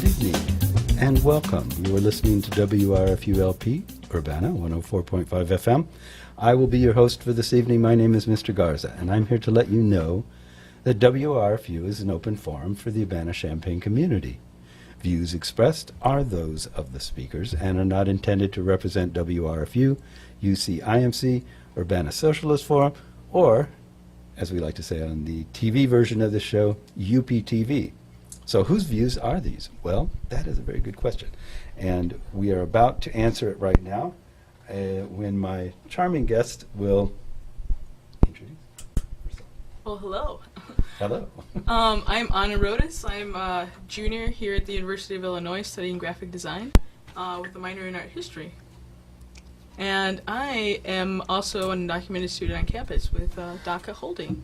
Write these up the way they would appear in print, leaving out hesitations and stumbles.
Good evening and welcome. You are listening to WRFU-LP, Urbana 104.5 FM. I will be your host for this evening. My name is Mr. Garza, and I'm here to let you know that WRFU is an open forum for the Urbana-Champaign community. Views expressed are those of the speakers and are not intended to represent WRFU, UCIMC, Urbana Socialist Forum, or, as we like to say on the TV version of the show, UPTV. So whose views are these? Well, that is a very good question. And we are about to answer it right now when my charming guest will introduce herself. Well, hello. Hello. I'm Ana Rodas. I'm a junior here at the University of Illinois studying graphic design with a minor in art history. And I am also an undocumented student on campus with DACA holding.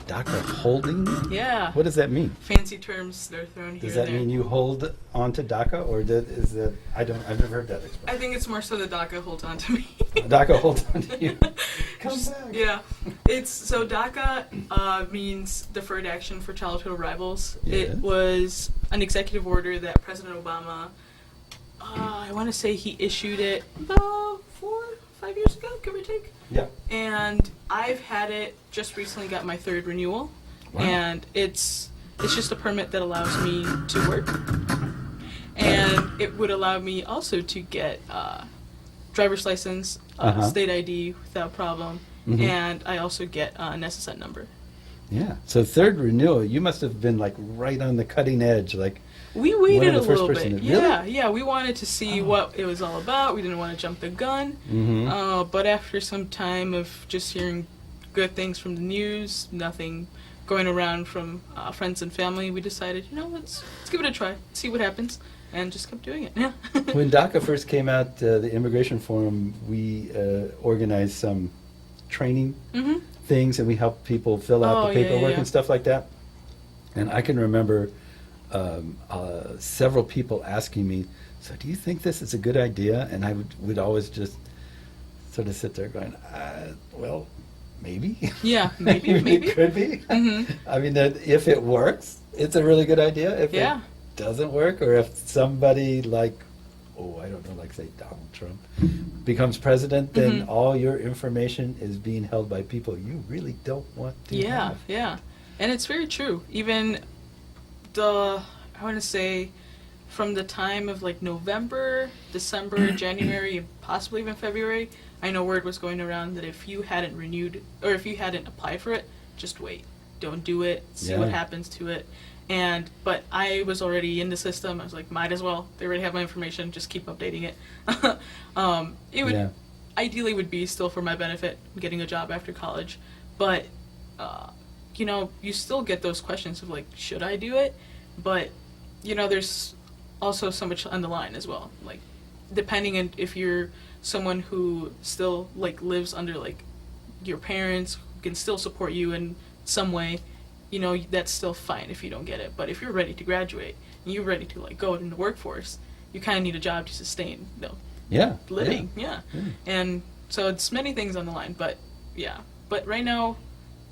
DACA holding? Yeah. What does that mean? Fancy terms that are thrown here Does and that there. mean you hold onto DACA, or is that I've never heard that expression. I think it's more so that DACA holds on to me. DACA holds onto you. Come back. Yeah. So DACA means Deferred Action for Childhood Arrivals. Yes. It was an executive order that President Obama, I want to say he issued it about 4 or 5 years ago, give or take. Yeah. And I've had it, just recently got my 3rd renewal. Wow. And it's just a permit that allows me to work. And it would allow me also to get driver's license, state ID without problem, and I also get an SSN number. Yeah. So 3rd renewal, you must have been like right on the cutting edge, like We waited one a of the first little person bit. to- really? Yeah, we wanted to see what it was all about. We didn't want to jump the gun. But after some time of just hearing good things from the news, nothing going around from friends and family, we decided, let's give it a try, see what happens, and just kept doing it. Yeah. When DACA first came out, the Immigration Forum, we organized some training things, and we helped people fill out the paperwork and stuff like that. And I can remember several people asking me, so do you think this is a good idea? And I would always just sort of sit there going, well, maybe. Yeah, maybe. It could be. I mean, if it works, it's a really good idea. If it doesn't work, or if somebody like, I don't know, like say Donald Trump becomes president, then all your information is being held by people you really don't want to have. Yeah. And it's very true. Even I want to say from the time of like November, December, January, possibly even February, I know word was going around that if you hadn't renewed or if you hadn't applied for it, just wait. Don't do it. See what happens to it. But I was already in the system. I was like, might as well. They already have my information. Just keep updating it. It would ideally would be still for my benefit, getting a job after college. But you still get those questions of like, should I do it? But there's also so much on the line as well. Like, depending on if you're someone who still like lives under like your parents, who can still support you in some way, that's still fine if you don't get it. But if you're ready to graduate and you're ready to like go into the workforce, you kind of need a job to sustain living. Yeah. And so it's many things on the line. But right now,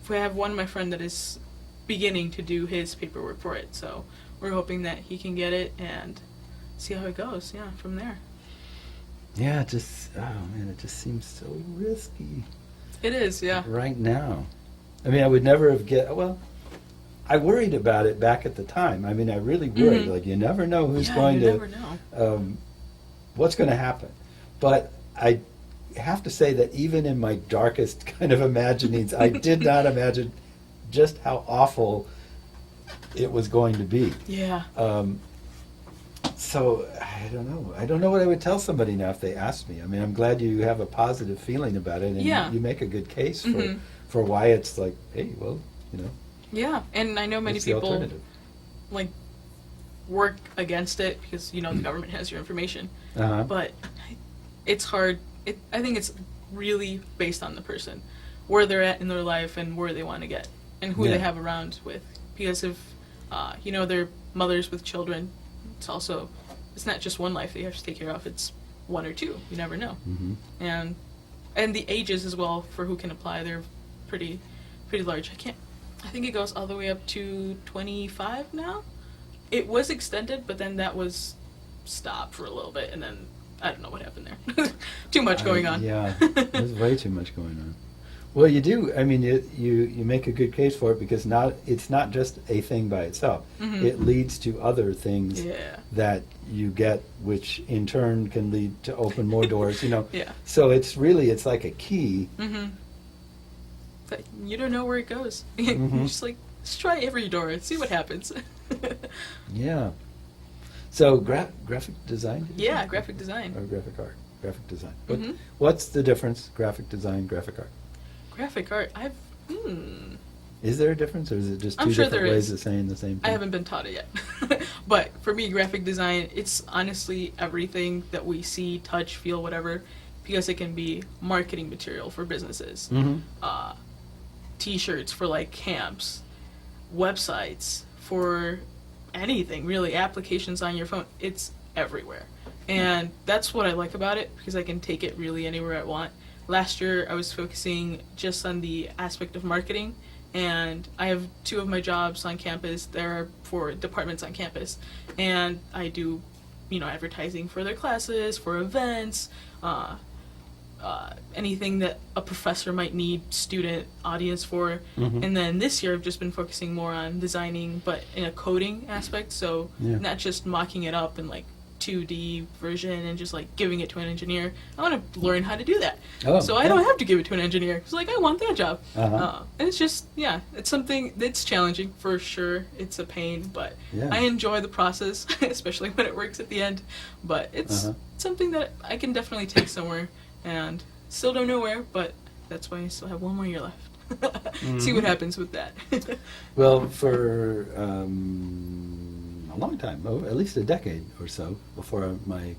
I have my friend that is beginning to do his paperwork for it. So we're hoping that he can get it and see how it goes. Yeah, from there. Yeah, it just seems so risky. It is, yeah. Right now. I mean, I would never have I worried about it back at the time. I mean, I really worried. Like, you never know who's going to... never know. What's going to happen. But I have to say that even in my darkest kind of imaginings, I did not imagine just how awful it was going to be. Yeah. So, I don't know. I don't know what I would tell somebody now if they asked me. I mean, I'm glad you have a positive feeling about it, and you make a good case for why it's like, hey, well, Yeah, and I know many people like work against it because the government has your information. But it's hard. I think it's really based on the person, where they're at in their life and where they want to get, and who they have around with. Because if they're mothers with children, it's not just one life they have to take care of. It's 1 or 2. You never know. And the ages as well for who can apply, they're pretty large. I think it goes all the way up to 25 now. It was extended, but then that was stopped for a little bit, and then I don't know what happened there. Too much going on. Yeah, there's way too much going on. Well, you do. I mean, you make a good case for it because it's not just a thing by itself. Mhm. It leads to other things Yeah. that you get, which in turn can lead to open more doors. Yeah. So it's like a key. Mm-hmm. But you don't know where it goes. Mhm. You're just like, let's try every door and see what happens. Yeah. So graphic design? did you Yeah, say? graphic design. Or graphic art. Graphic design. Mhm. What's the difference? Graphic design, graphic art. Graphic art. Is there a difference, or is it just I'm two sure different there ways is. of saying the same thing? I haven't been taught it yet. But for me, graphic design, it's honestly everything that we see, touch, feel, whatever, because it can be marketing material for businesses. Mm-hmm. T-shirts for like camps, websites for anything, really, applications on your phone. It's everywhere. And that's what I like about it, because I can take it really anywhere I want. Last year, I was focusing just on the aspect of marketing, and I have 2 of my jobs on campus. They're for departments on campus, and I do, advertising for their classes, for events, anything that a professor might need student audience for. Mhm. And then this year, I've just been focusing more on designing, but in a coding aspect, so Yeah. not just mocking it up in like 2D version and just like giving it to an engineer. I want to learn how to do that. Oh, So I yeah. don't have to give it to an engineer. It's like, I want that job. Uh-huh. And it's just, it's something that's challenging for sure. It's a pain, but Yeah. I enjoy the process, especially when it works at the end. But it's Uh-huh. something that I can definitely take somewhere, and still don't know where, but that's why I still have 1 more year left. See what Mhm. happens with that. Well, for a long time, at least a decade or so, before my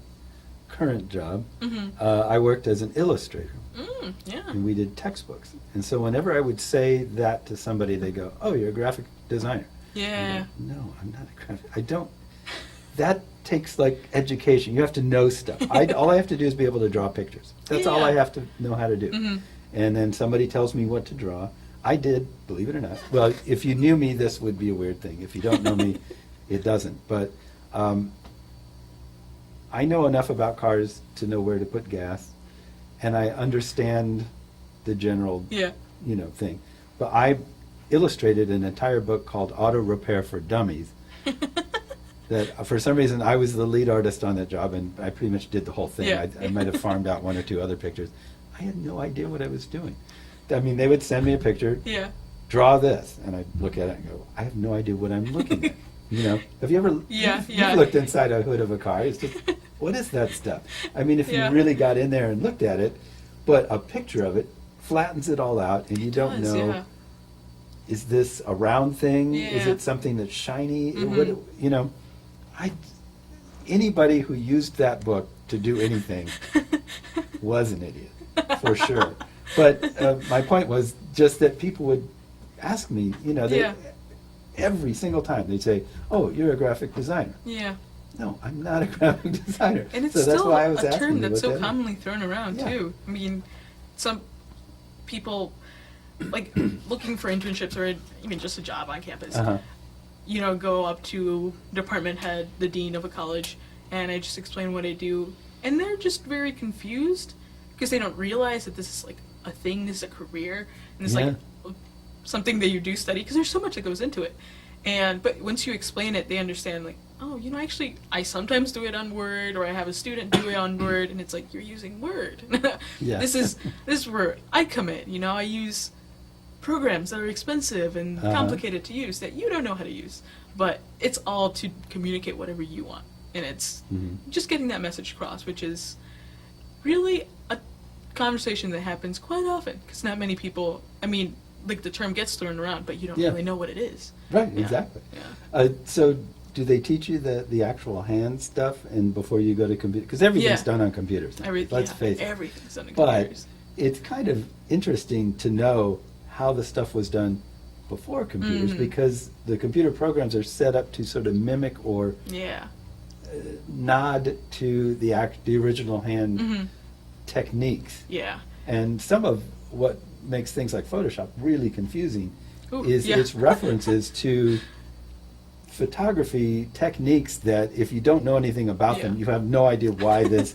current job, Mhm. I worked as an illustrator, Yeah. and we did textbooks. And so whenever I would say that to somebody, they go, "Oh, you're a graphic designer." Yeah. I go, no, I'm not a graphic. I don't. That takes like education. You have to know stuff. All I have to do is be able to draw pictures. That's all I Yeah. have to know how to do. Mhm. And then somebody tells me what to draw. I did, believe it or not. Well, if you knew me, this would be a weird thing. If you don't know me, it doesn't. But I know enough about cars to know where to put gas, and I understand the general, Yeah. thing. But I illustrated an entire book called Auto Repair for Dummies. That for some reason I was the lead artist on that job, and I pretty much did the whole thing. Yeah. I might have farmed out 1 or 2 other pictures. I had no idea what I was doing. I mean, they would send me a picture, Yeah. draw this, and I'd look at it and go, I have no idea what I'm looking at. Have you ever Yeah, you've yeah. looked inside a hood of a car? It's just, what is that stuff? I mean, if Yeah. you really got in there and looked at it, but a picture of it flattens it all out, and you don't Does, know, yeah. is this a round thing? Is Yeah. it something that's shiny? Mhm. Anybody who used that book to do anything was an idiot, for sure. But my point was just that people would ask me, Yeah. every single time they'd say, "Oh, you're a graphic designer." Yeah. No, I'm not a graphic designer. And it's so that's still why I was a asking term you that's what so that is. commonly thrown around Yeah. too. I mean, some people like looking for internships or even just a job on campus. Uh-huh. Go up to department head, the dean of a college, and I just explain what I do, and they're just very confused because they don't realize that this is like a thing, this is a career, and it's like something that you do study because there's so much that goes into it. But once you explain it, they understand like, oh, actually, I sometimes do it on Word, or I have a student do it on Word, and it's like, you're using Word. Yeah. This is where I come in. I use programs that are expensive and Uh-huh. complicated to use that you don't know how to use, but it's all to communicate whatever you want, and it's Mhm. just getting that message across, which is really a conversation that happens quite often because not many people. I mean, like the term gets thrown around, but you don't Yeah. really know what it is. Right, Yeah. exactly. Yeah. So do they teach you the actual hand stuff and before you go to computer? Because everything's Yeah. done on computers now, let's face it. Everything's on the But computers. it's kind of interesting to know how the stuff was done before computers, Mhm. because the computer programs are set up to sort of mimic or Yeah. nod to the original hand Mhm. techniques. Yeah. And some of what makes things like Photoshop really confusing Ooh, is yeah. its references to photography techniques that if you don't know anything about them, you have no idea why does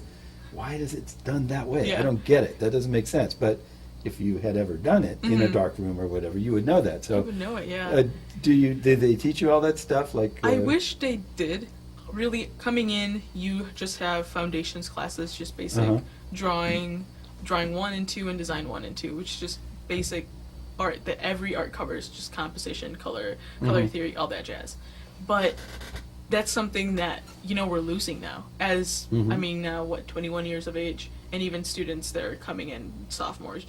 it's done that way. I don't get it. That doesn't make sense. But if you had ever done it in a dark room or whatever, you would know that. So you would know it, yeah. Did they teach you all that stuff? Like I wish they did. Really, coming in, you just have foundations classes, just basic drawing 1 and 2, and design 1 and 2, which is just basic art that every art covers, just composition, color theory, all that jazz. But that's something that, we're losing now. As, I mean, now, 21 years of age, and even students that are coming in, sophomores,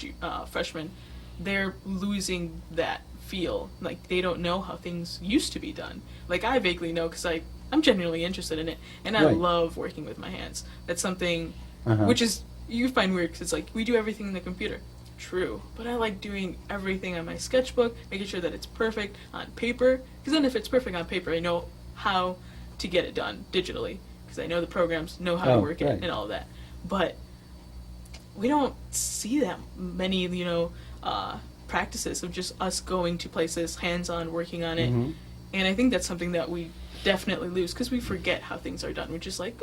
freshmen, they're losing that feel. Like, they don't know how things used to be done. Like, I vaguely know, because I'm genuinely interested in it, and I love working with my hands. That's something, which is, you find weird, because it's like, we do everything in the computer. True, but I like doing everything on my sketchbook, making sure that it's perfect on paper, because then if it's perfect on paper, I know how to get it done digitally, because I know the programs, know how to work it, and all of that. But we don't see that many, practices of just us going to places, hands-on, working on it, and I think that's something that we definitely lose, because we forget how things are done. We're just like,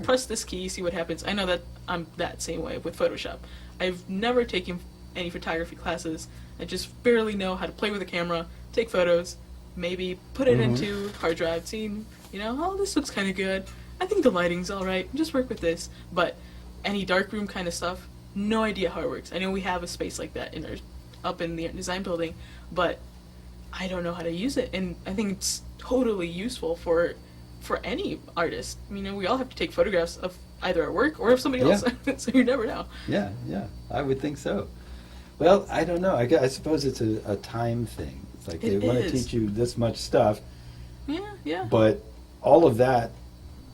press this key, see what happens. I know that I'm that same way with Photoshop. I've never taken any photography classes. I just barely know how to play with a camera, take photos, maybe put it into hard drive, see, this looks kind of good. I think the lighting's all right. Just work with this. But any darkroom kind of stuff, no idea how it works. I know we have a space like that up in the design building, but I don't know how to use it. And I think it's totally useful for any artist. We all have to take photographs of either our work or of somebody else, so you never know. Yeah, I would think so. Well, I don't know. I suppose it's a time thing. It's like they want to teach you this much stuff. Yeah. But all of that,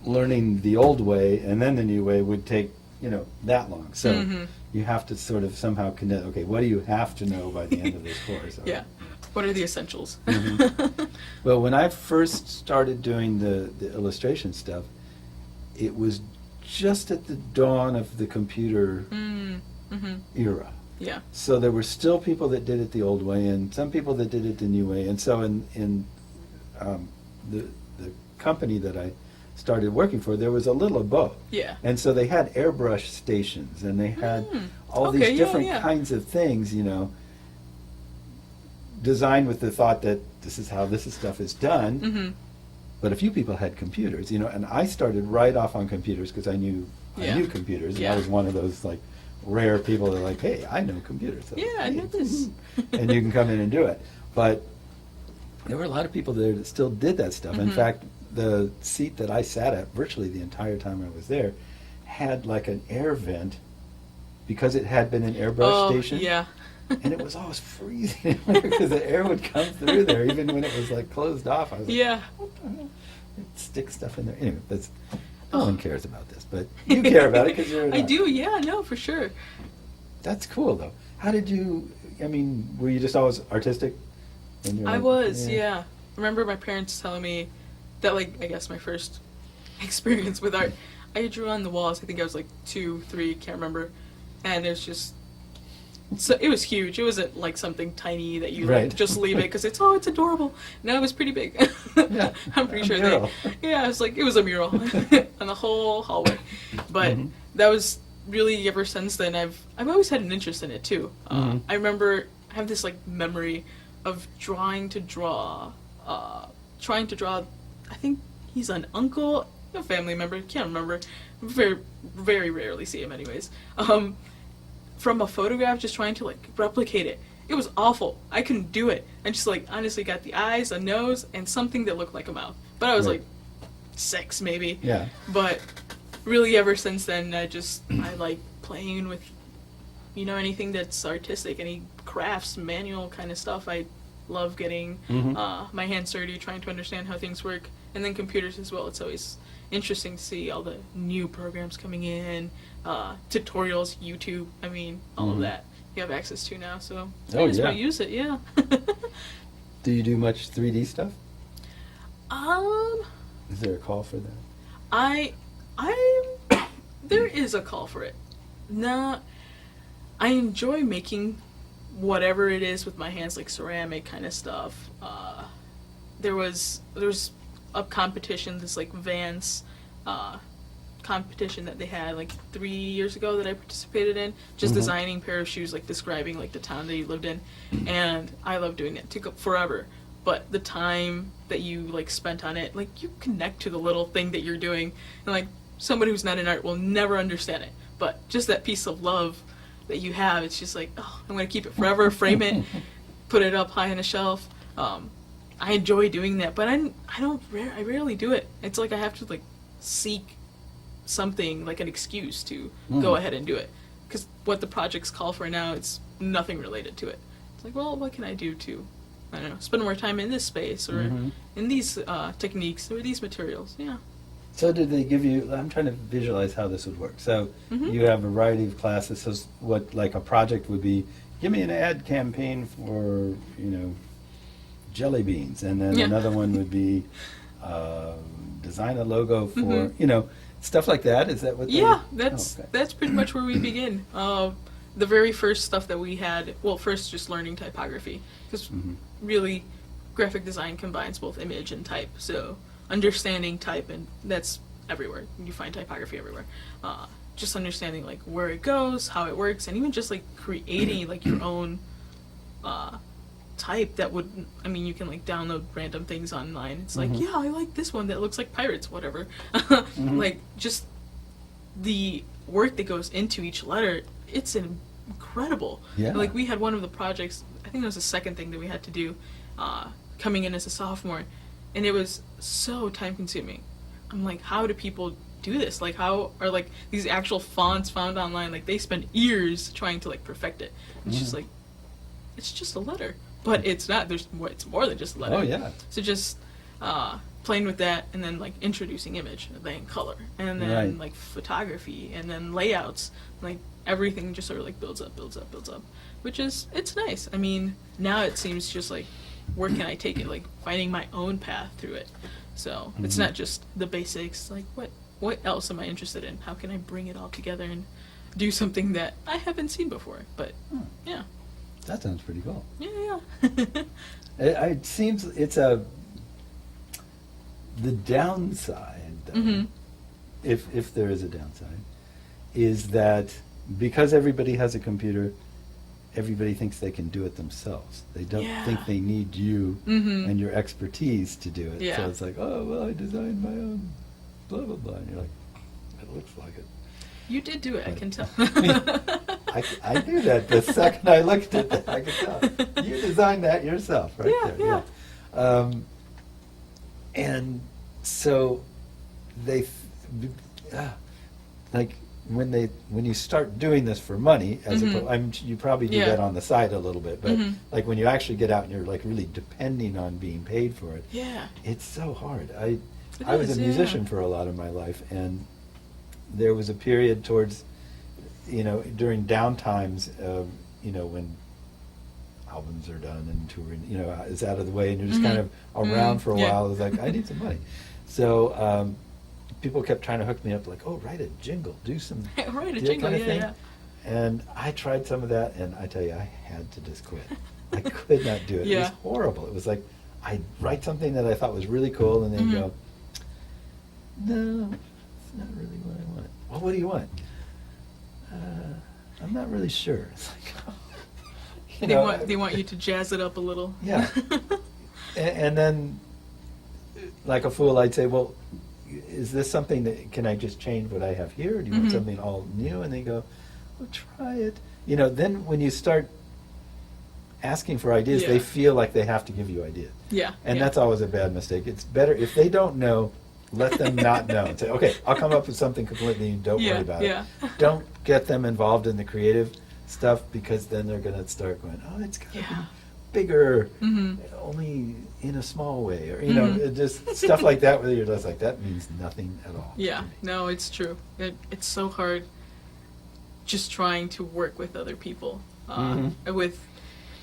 learning the old way and then the new way would take, that long. So you have to sort of somehow connect, okay, what do you have to know by the end of this course? Yeah. What are the essentials? Well, when I first started doing the illustration stuff, it was just at the dawn of the computer era. Yeah. So there were still people that did it the old way, and some people that did it the new way. And so in the company that I started working for, there was a little of both. Yeah. And so they had airbrush stations, and they had all these different kinds of things, designed with the thought that this is how this stuff is done. But a few people had computers, and I started right off on computers because I knew computers, and I was one of those like rare people that are like, hey, I know computers. So, I know this. And you can come in and do it. But there were a lot of people there that still did that stuff. In fact, the seat that I sat at virtually the entire time I was there had like an air vent because it had been an airbrush station. Yeah. And it was always freezing because the air would come through there even when it was like closed off. I was like, what the hell? It'd stick stuff in there. Anyway, no one cares about this, but you care about it because you're I do, no, for sure. That's cool, though. How did you, were you just always artistic? I was, yeah. I remember my parents telling me that, I guess my first experience with art, I drew on the walls. I think I was 2, 3, can't remember. And it was just, so it was huge. It wasn't something tiny that you just leave it because it's adorable. No, it was pretty big. Yeah, I'm pretty sure mural. It was a mural on the whole hallway. But that was really, ever since then, I've always had an interest in it too. I remember I have this memory of trying to draw. I think he's an uncle, a family member. Can't remember. Very, very rarely see him, anyways. From a photograph, just trying to replicate it. It was awful. I couldn't do it. I just honestly got the eyes, a nose, and something that looked like a mouth. But I was 6 maybe. Yeah. But really, ever since then, I like playing with, anything that's artistic, any crafts, manual kind of stuff. I love getting my hands dirty, trying to understand how things work, and then computers as well. It's always interesting to see all the new programs coming in, tutorials, YouTube, all of that you have access to now, so I just want to use it, Do you do much 3D stuff? Is there a call for that? There is a call for it. I enjoy making whatever it is with my hands, ceramic kind of stuff, there was a competition, this like Vans competition that they had like 3 years ago that I participated in, just designing a pair of shoes, like describing like the town that you lived in, and I love doing it. It took up forever, but the time that you like spent on it, like you connect to the little thing that you're doing, and like somebody who's not in art will never understand it, but just that piece of love that you have, it's just like, oh, I'm gonna keep it forever, frame it, put it up high on a shelf. I enjoy doing that, but I rarely do it. It's like I have to like seek something, like an excuse to go ahead and do it, because what the projects call for now, it's nothing related to it. It's like, well, what can I do to, I don't know, spend more time in this space or in these techniques or these materials? Yeah. So did they give you, I'm trying to visualize how this would work. So you have a variety of classes. So what, like a project would be, give me an ad campaign for, jelly beans. And then another one would be design a logo for, stuff like that. Is that what they... Yeah, that's pretty much where we begin. The very first stuff that we had, well, first just learning typography, because really graphic design combines both image and type. So understanding type, and that's everywhere. You find typography everywhere. Just understanding like where it goes, how it works, and even just like creating like your own type that would, I mean, you can like download random things online. It's like, yeah, I like this one that looks like pirates, whatever. Like just the work that goes into each letter, it's incredible. Yeah. Like we had one of the projects, I think it was the second thing that we had to do, coming in as a sophomore, and it was so time consuming. I'm like, how do people do this? Like, how are like these actual fonts found online? Like they spend years trying to like perfect it. It's just like, it's just a letter, but it's not. There's more. It's more than just a letter. Oh yeah. So just playing with that, and then like introducing image, and then color, and then like photography, and then layouts. Like everything just sort of like builds up, which is, it's nice. I mean, now it seems just like, where can I take it? Like finding my own path through it. So it's not just the basics. Like what else am I interested in? How can I bring it all together and do something that I haven't seen before? But yeah. That sounds pretty cool. Yeah. It seems it's the downside, though, if there is a downside, is that because everybody has a computer, everybody thinks they can do it themselves. They don't think they need you and your expertise to do it. Yeah. So it's like, oh, well, I designed my own blah, blah, blah. And you're like, it looks like it. You did do it, I can tell. I knew that the second I looked at that. I could tell. You designed that yourself, right there. Yeah. And so they, like when you start doing this for money, as you probably do that on the side a little bit, but like when you actually get out and you're like really depending on being paid for it, it's so hard. I was a musician for a lot of my life, and there was a period towards, during downtimes, when albums are done and touring, is out of the way, and you're just kind of around for a while. It was like, I need some money. So people kept trying to hook me up, like, oh, write a jingle, do some write a jingle, kind of thing. And I tried some of that, and I tell you, I had to just quit. I could not do it. It was horrible. It was like, I'd write something that I thought was really cool, and then go, no, it's not really what I want. Well, what do you want? I'm not really sure. It's like, they want you to jazz it up a little. Yeah. and then, like a fool, I'd say, well, is this something that, can I just change what I have here? Or do you want something all new? And they go, well, try it. Then when you start asking for ideas, they feel like they have to give you ideas. Yeah. And that's always a bad mistake. It's better, if they don't know, let them not know. And say, okay, I'll come up with something completely new. Don't worry about it. Don't get them involved in the creative stuff, because then they're going to start going, oh, it's got to be bigger, only in a small way, or just stuff like that, where you're just like, that means nothing at all. Yeah, no, it's true. It's so hard just trying to work with other people. I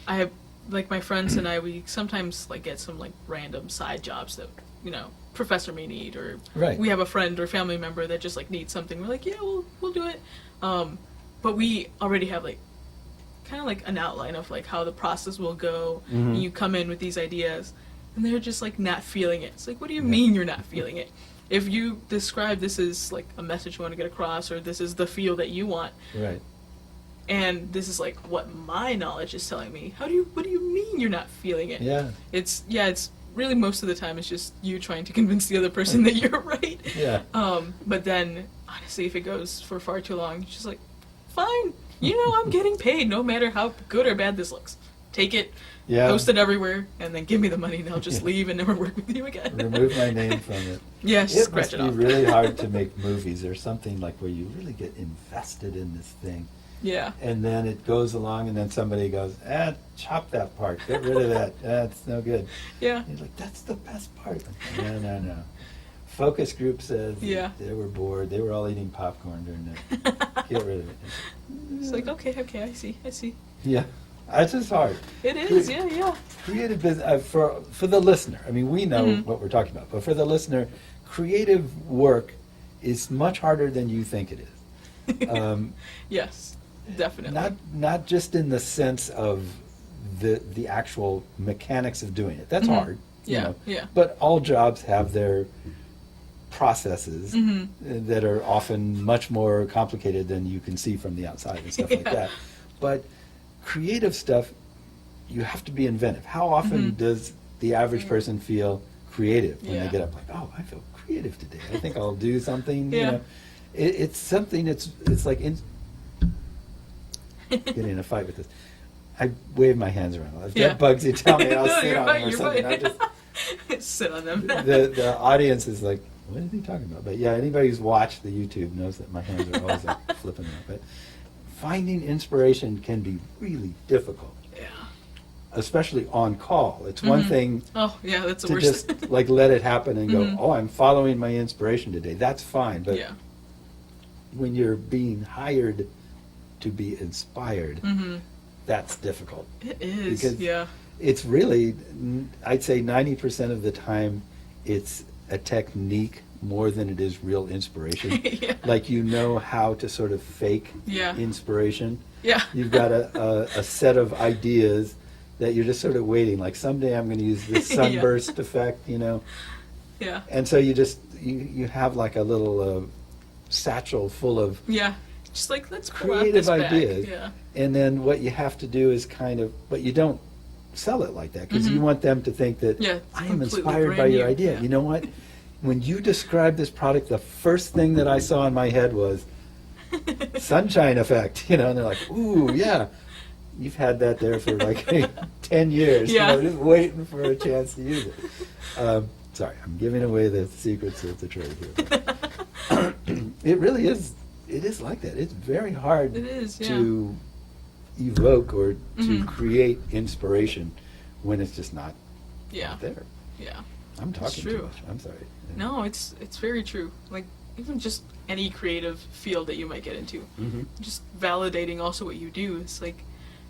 have, like, my friends and I, we sometimes like get some like random side jobs that professor may need, or we have a friend or family member that just like needs something. We're like, yeah, we'll do it. But we already have like kind of like an outline of like how the process will go, and you come in with these ideas, and they're just like not feeling it. It's like, what do you Yeah. mean you're not feeling it? If you describe this as like a message you want to get across, or this is the feel that you want, Right. and this is like what my knowledge is telling me, what do you mean you're not feeling it? Yeah. It's really most of the time it's just you trying to convince the other person that you're right. Yeah. But then honestly, if it goes for far too long, it's just like, fine, you know, I'm getting paid no matter how good or bad this looks. Take it, Yeah. post it everywhere, and then give me the money, and I'll just leave and never work with you again. Remove my name from it. Yes, It scratch must it be off. really hard to make movies or something like where you really get invested in this thing. Yeah. And then it goes along, and then somebody goes, chop that part, get rid of that. That's no good. Yeah. You're like, that's the best part. No. Focus group says Yeah. they were bored. They were all eating popcorn during that. Get rid of it. It's like, okay, I see. Yeah, it's just hard. It is, yeah. Creative business for the listener. I mean, we know Mhm. what we're talking about, but for the listener, creative work is much harder than you think it is. Yes, definitely. Not just in the sense of the actual mechanics of doing it. That's Mhm. hard. you Yeah, know. yeah. But all jobs have their processes Mhm. that are often much more complicated than you can see from the outside and stuff like Yeah. that. But creative stuff, you have to be inventive. How often Mhm. does the average person feel creative when Yeah. they get up? Like, oh, I feel creative today. I think I'll do something. You Yeah. know, it's something. It's like getting in a fight with this. I wave my hands around. If Yeah. that bugs you, tell me. I'll No, sit you're on right, them or you're something. right. Sit on them. The audience is like, what is he talking about? But yeah, anybody who's watched the YouTube knows that my hands are always like flipping around. But finding inspiration can be really difficult, Yeah. especially on call. It's one Mhm. thing Oh, yeah, that's the to worst. just like let it happen and go, Mhm. oh, I'm following my inspiration today. That's fine. But Yeah. when you're being hired to be inspired, Mhm. that's difficult. It is. Because Yeah. It's really, I'd say 90% of the time, it's a technique more than it is real inspiration. Yeah. Like you know how to sort of fake Yeah. inspiration. Yeah. You've got a set of ideas that you're just sort of waiting. Like someday I'm going to use this Yeah. sunburst effect, you know. Yeah. And so you have like a little satchel full of Yeah. Just like, let's pull out creative this bag. ideas. Yeah. And then what you have to do is but you don't sell it like that because you Mhm. want them to think that Yeah, it's I am completely inspired by brand your new, idea. yeah. You know what? When you described this product, the first thing that I saw in my head was sunshine effect, you know, and they're like, ooh, yeah. You've had that there for like 10 years, Yeah. you know, just waiting for a chance to use it. Sorry, I'm giving away the secrets of the trade here. It really is, it is like that. It's very hard It is, yeah. to evoke or to Mhm. create inspiration when it's just not Yeah. there. Yeah. I'm talking too true. much. I'm sorry. No, it's very true. Like, even just any creative field that you might get into, Mm-hmm. just validating also what you do. It's like,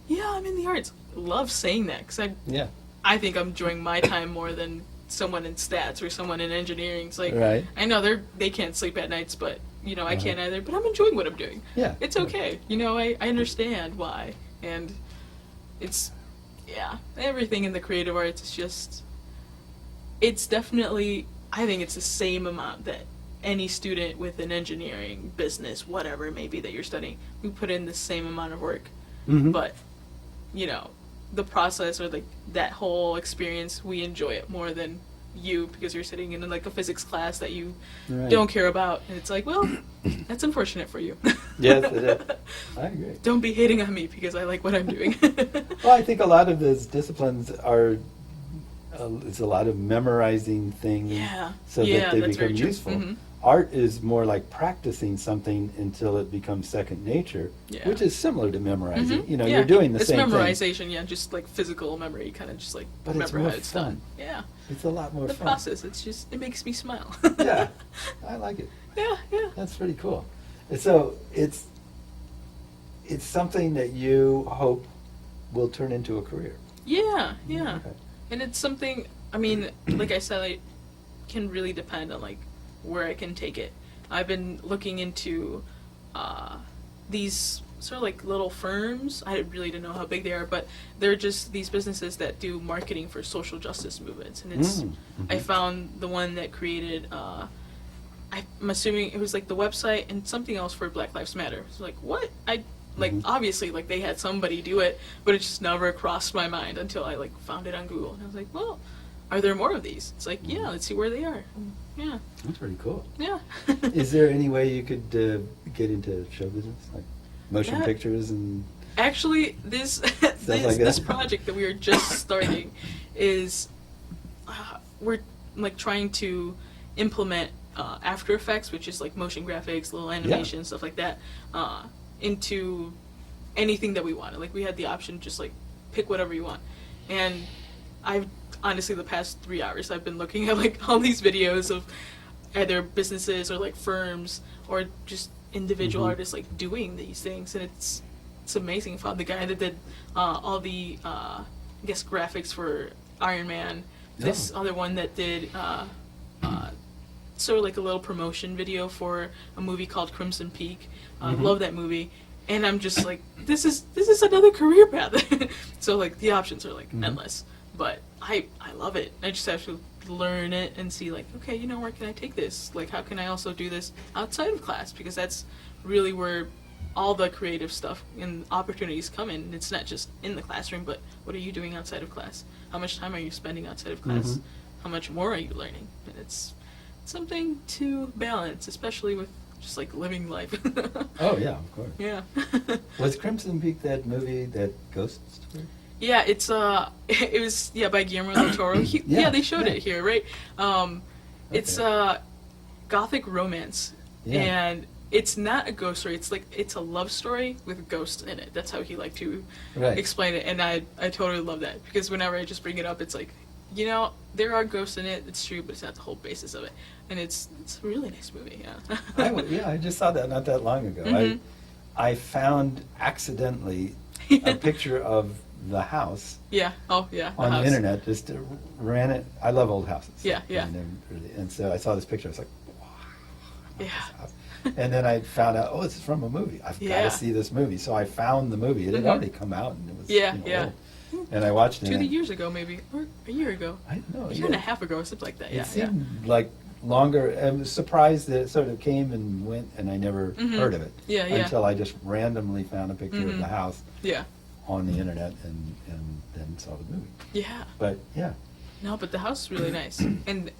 yeah, I'm in the arts. Love saying that because Yeah. I think I'm enjoying my time more than someone in stats or someone in engineering. It's like, Right. I know they can't sleep at nights, but you know I Uh-huh. can't either. But I'm enjoying what I'm doing. Yeah. It's okay. You know, I understand why, and it's everything in the creative arts is just. It's definitely. I think it's the same amount that any student with an engineering, business, whatever it may be that you're studying, we put in the same amount of work. Mhm. But, you know, the process or like that whole experience, we enjoy it more than you because you're sitting in like a physics class that you Right. don't care about. And it's like, well, that's unfortunate for you. Yes, it is. I agree. Don't be hating on me because I like what I'm doing. Well, I think a lot of those disciplines are. It's a lot of memorizing things Yeah. so Yeah, that they that's very become true. useful. Mhm. Art is more like practicing something until it becomes second nature, Yeah. which is similar to memorizing. Mhm. You know, Yeah. you're doing the it's same thing. memorization, yeah, just like physical memory, kind of just like But it's remember more how it's fun. done. Yeah. It's a lot more The fun. process, it makes me smile. Yeah, I like it. Yeah, yeah. That's pretty cool. And so it's something that you hope will turn into a career. Yeah, yeah. Okay. And it's something, I mean, like I said, it can really depend on like where I can take it. I've been looking into these sort of like little firms. I really don't know how big they are, but they're just these businesses that do marketing for social justice movements. And it's I found the one that created. I'm assuming it was like the website and something else for Black Lives Matter. So like what obviously like they had somebody do it, but it just never crossed my mind until I like found it on Google, and I was like, well, are there more of these? It's like, yeah, let's see where they are. And, yeah. That's pretty cool. Yeah. Is there any way you could get into show business, like motion pictures and? Actually, this this project that we are just starting is we're like trying to implement After Effects, which is like motion graphics, little animation, stuff like that, into anything that we wanted. Like we had the option to just like pick whatever you want, and I've honestly the past 3 hours I've been looking at like all these videos of either businesses or like firms or just individual artists like doing these things, and it's amazing. I found the guy that did all the I guess graphics for Iron Man. This other one that did sort of like a little promotion video for a movie called Crimson Peak. Love that movie, and I'm just like, this is another career path. So like the options are like endless, but I love it. I just have to learn it and see like, okay, you know, where can I take this? Like, how can I also do this outside of class? Because that's really where all the creative stuff and opportunities come in. It's not just in the classroom, but what are you doing outside of class? How much time are you spending outside of class? How much more are you learning? And it's something to balance, especially with just like living life. Oh yeah, of course. Yeah. Was Crimson Peak that movie, that ghost story? Yeah, it's it was by Guillermo del Toro. They showed it here, right? It's gothic romance, and it's not a ghost story. It's like it's a love story with ghosts in it. That's how he liked to explain it, and I totally love that, because whenever I just bring it up, it's like, you know, there are ghosts in it. It's true, but it's not the whole basis of it, and it's a really nice movie. Yeah. I just saw that not that long ago. I found accidentally a picture of the house. Yeah. Oh, yeah. On the internet, just ran it. I love old houses. Yeah. And so I saw this picture. I was like, wow. I love Yeah. this house. And then I found out, oh, this is from a movie. I've got to see this movie. So I found the movie. It had already come out, and it was old. And I watched it. 2 years ago, maybe, or a year ago. I don't know. A year and a half ago, or something like that. It seemed like longer. I was surprised that it sort of came and went, and I never heard of it. Until I just randomly found a picture of the house. On the internet, and then saw the movie. Yeah. But yeah. No, but the house is really nice, and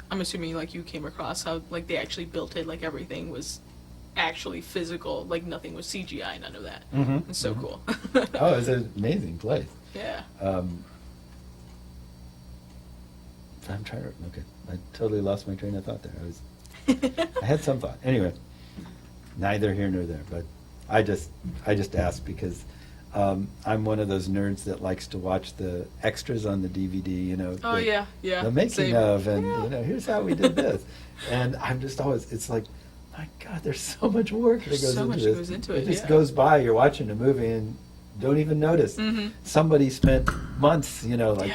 I'm assuming like you came across how like they actually built it, like everything was actually physical, like nothing was CGI, none of that. It's so cool. Oh, it's an amazing place. Yeah. I'm trying to. Okay, I totally lost my train of thought there. I had some thought. Anyway, neither here nor there. But I just asked because. I'm one of those nerds that likes to watch the extras on the DVD, you know. Oh, yeah. The making of, and, you know, here's how we did this. And I'm just always, it's like, my God, there's so much work that goes into this. So much goes into it, It just goes by, you're watching a movie and don't even notice. Somebody spent months, you know, like,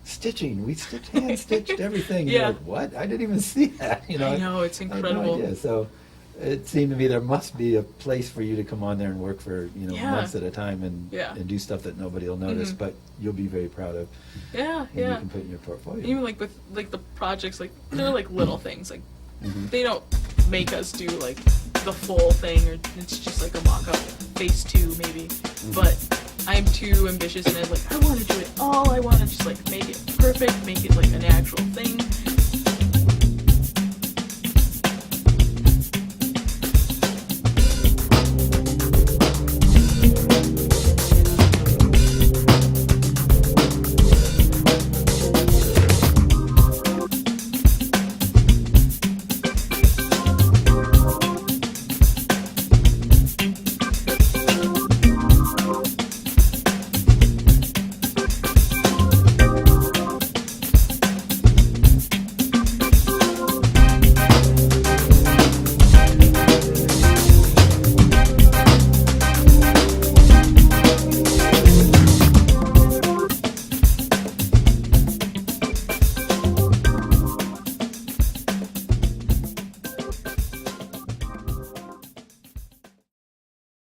stitching. We hand-stitched everything. You're like, what? I didn't even see that, you know. I know, it's incredible. I had no idea. So it seemed to me there must be a place for you to come on there and work for, you know, months at a time and do stuff that nobody will notice, but you'll be very proud of. And you can put in your portfolio. Even like with like the projects, like they're like little things. Like they don't make us do like the full thing, or it's just like a mock-up, phase 2 maybe. But I'm too ambitious, and I'm like, I want to do it all. I want to just like make it perfect, make it like an actual thing.